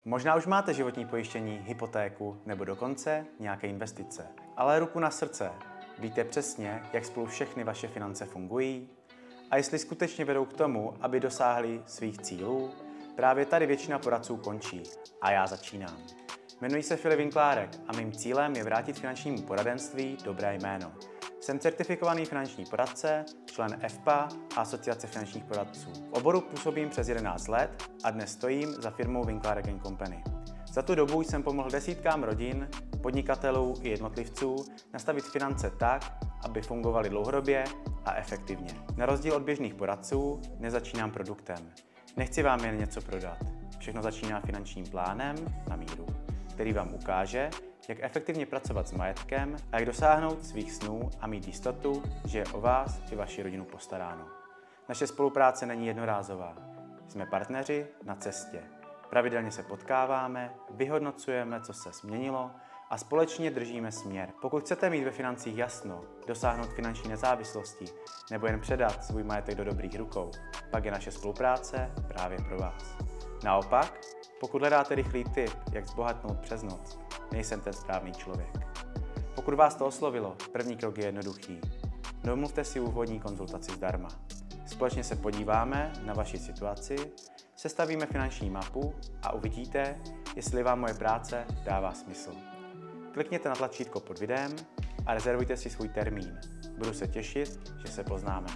Možná už máte životní pojištění, hypotéku nebo dokonce nějaké investice. Ale ruku na srdce, víte přesně, jak spolu všechny vaše finance fungují? A jestli skutečně vedou k tomu, aby dosáhli svých cílů? Právě tady většina poradců končí. A já začínám. Jmenuji se Filip Vinklárek a mým cílem je vrátit finančnímu poradenství dobré jméno. Jsem certifikovaný finanční poradce, člen EFPA a Asociace finančních poradců. V oboru působím přes 11 let a dnes stojím za firmou Vinklárek & Company. Za tu dobu jsem pomohl desítkám rodin, podnikatelů i jednotlivců nastavit finance tak, aby fungovaly dlouhodobě a efektivně. Na rozdíl od běžných poradců nezačínám produktem. Nechci vám jen něco prodat. Všechno začíná finančním plánem na míru, který vám ukáže, jak efektivně pracovat s majetkem a jak dosáhnout svých snů a mít jistotu, že je o vás i vaši rodinu postaráno. Naše spolupráce není jednorázová. Jsme partneři na cestě. Pravidelně se potkáváme, vyhodnocujeme, co se změnilo a společně držíme směr. Pokud chcete mít ve financích jasno, dosáhnout finanční nezávislosti nebo jen předat svůj majetek do dobrých rukou, pak je naše spolupráce právě pro vás. Naopak, pokud hledáte rychlý tip, jak zbohatnout přes noc, nejsem ten správný člověk. Pokud vás to oslovilo, první krok je jednoduchý. Domluvte si úvodní konzultaci zdarma. Společně se podíváme na vaši situaci, sestavíme finanční mapu a uvidíte, jestli vám moje práce dává smysl. Klikněte na tlačítko pod videem a rezervujte si svůj termín. Budu se těšit, že se poznáme.